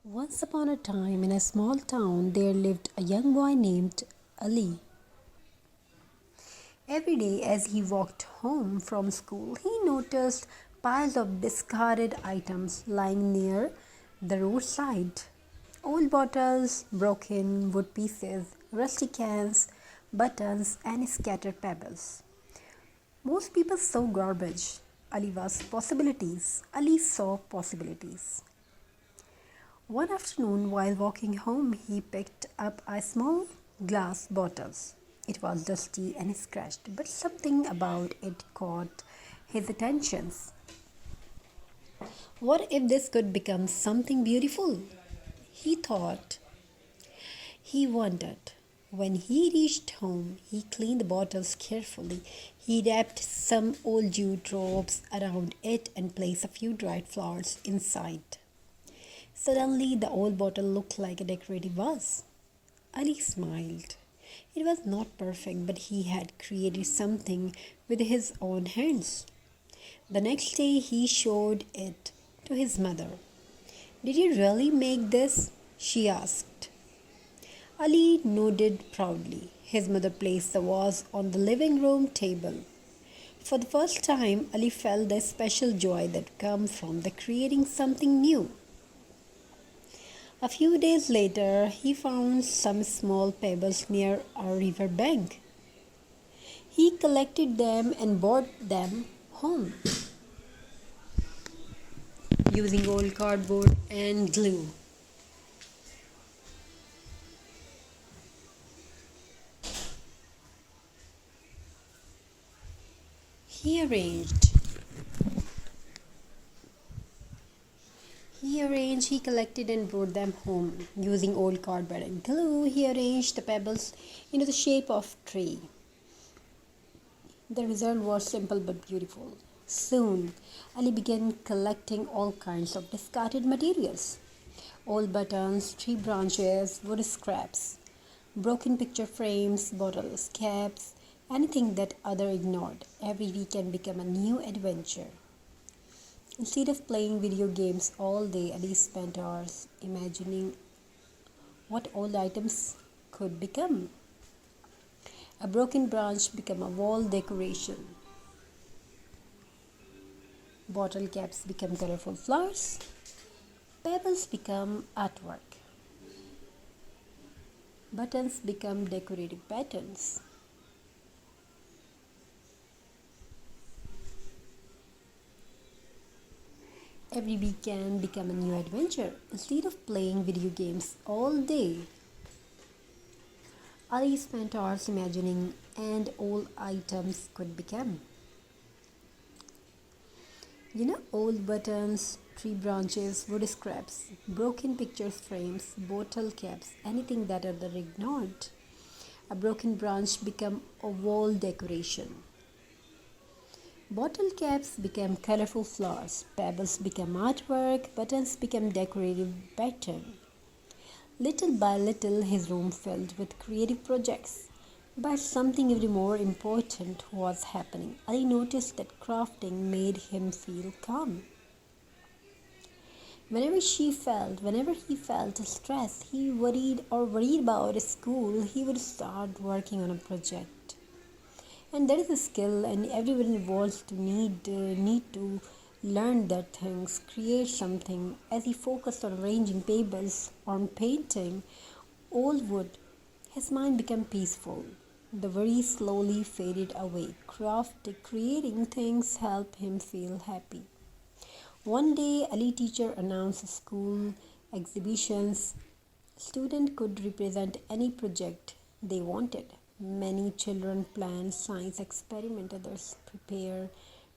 Once upon a time, in a small town, there lived a young boy named Ali. Every day, as he walked home from school, he noticed piles of discarded items lying near the roadside. Old bottles, broken wood pieces, rusty cans, buttons, and scattered pebbles. Most people saw garbage. Ali saw possibilities. One afternoon, while walking home, he picked up a small glass bottle. It was dusty and scratched, but something about it caught his attention. What if this could become something beautiful? He thought. He wondered. When he reached home, he cleaned the bottles carefully. He wrapped some old jute ropes around it and placed a few dried flowers inside. Suddenly, the old bottle looked like a decorative vase. Ali smiled. It was not perfect, but he had created something with his own hands. The next day, he showed it to his mother. Did you really make this? She asked. Ali nodded proudly. His mother placed the vase on the living room table. For the first time, Ali felt the special joy that comes from the creating something new. A few days later, he found some small pebbles near a river bank. He collected them and brought them home using old cardboard and glue. He arranged. He collected and brought them home. Using old cardboard and glue, he arranged the pebbles into the shape of a tree. The result was simple but beautiful. Soon, Ali began collecting all kinds of discarded materials. Old buttons, tree branches, wood scraps, broken picture frames, bottles, caps, anything that others ignored. Every weekend became a new adventure. Instead of playing video games all day, Ali spent hours imagining what old items could become. A broken branch became a wall decoration. Bottle caps become colorful flowers. Pebbles become artwork. Buttons become decorative patterns. Every weekend became a new adventure. Instead of playing video games all day, Ali spent hours imagining and all items could become. Old buttons, tree branches, wood scraps, broken picture frames, bottle caps, anything that others ignored. A broken branch became a wall decoration. Bottle caps became colorful flowers, pebbles became artwork, buttons became decorative pattern. Little by little, his room filled with creative projects. But something even more important was happening. Ali noticed that crafting made him feel calm. Whenever he felt stressed, he worried about school, he would start working on a project. And that is a skill, and everyone wants to need to learn that things, create something. As he focused on arranging papers, on painting old wood, his mind became peaceful. The worry slowly faded away. Creating things helped him feel happy. One day, Ali teacher announced school exhibitions. Students could represent any project they wanted. Many children planned science experiment, others prepare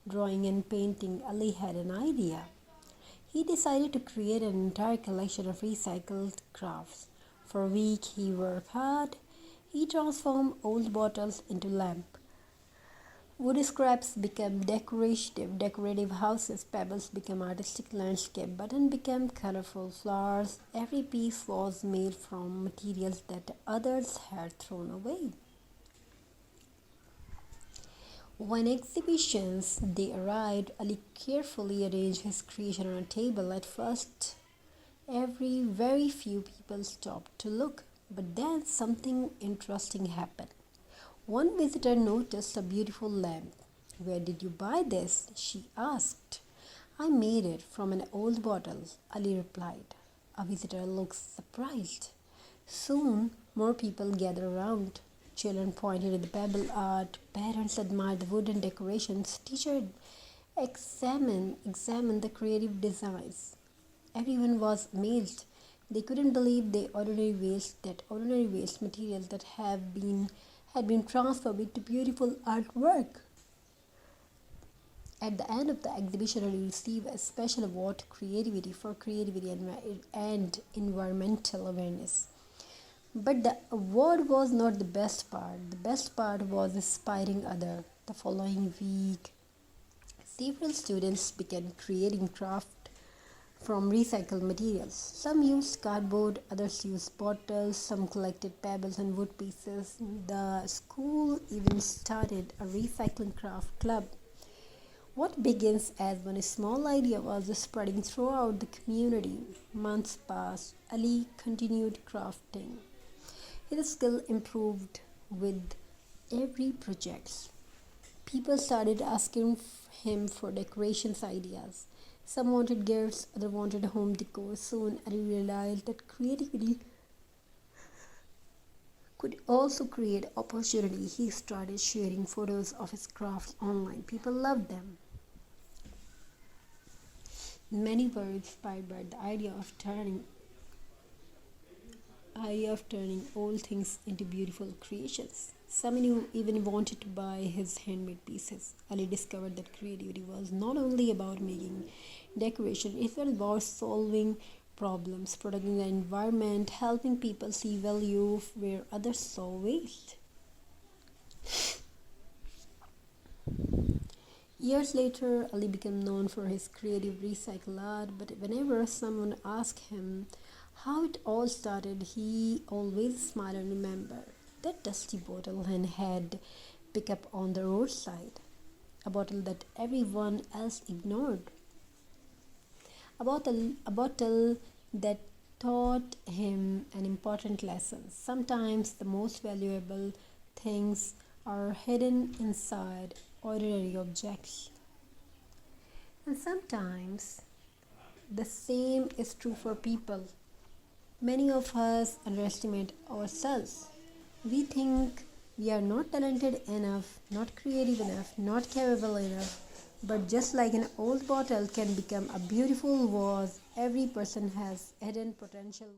drawing and painting. Ali had an idea. He decided to create an entire collection of recycled crafts. For a week he worked hard. He transformed old bottles into lamps. Wood scraps became decorative houses, pebbles became artistic landscape, buttons became colorful flowers. Every piece was made from materials that others had thrown away. When exhibitions day arrived, Ali carefully arranged his creation on a table. At first, Very few people stopped to look. But then something interesting happened. One visitor noticed a beautiful lamp. Where did you buy this? She asked. I made it from an old bottle, Ali replied. A visitor looked surprised. Soon more people gathered around. Children pointed at the pebble art, parents admired the wooden decorations, teachers examined the creative designs. Everyone was amazed. They couldn't believe the ordinary waste materials that had been transformed into beautiful artwork. At the end of the exhibition, we received a special award for creativity and environmental awareness. But the award was not the best part. The best part was inspiring others. The following week, several students began creating craft from recycled materials. Some used cardboard, others used bottles, some collected pebbles and wood pieces. The school even started a recycling craft club. What begins as one small idea was spreading throughout the community. Months passed. Ali continued crafting. His skill improved with every project. People started asking him for decorations ideas. Some wanted gifts, others wanted home decor. Soon Ali realized that creativity could also create opportunity. He started sharing photos of his crafts online. People loved them. Many were inspired by the idea of turning old things into beautiful creations. Some even wanted to buy his handmade pieces. Ali discovered that creativity was not only about making decoration, it was about solving problems, protecting the environment, helping people see value where others saw waste. Years later, Ali became known for his creative recycle art, but whenever someone asked him how it all started, he always smiled and remembered that dusty bottle and had picked up on the roadside, a bottle that everyone else ignored, a bottle that taught him an important lesson. Sometimes the most valuable things are hidden inside ordinary objects. And sometimes the same is true for people. Many of us underestimate ourselves. We think we are not talented enough, not creative enough, not capable enough. But just like an old bottle can become a beautiful vase, every person has hidden potential.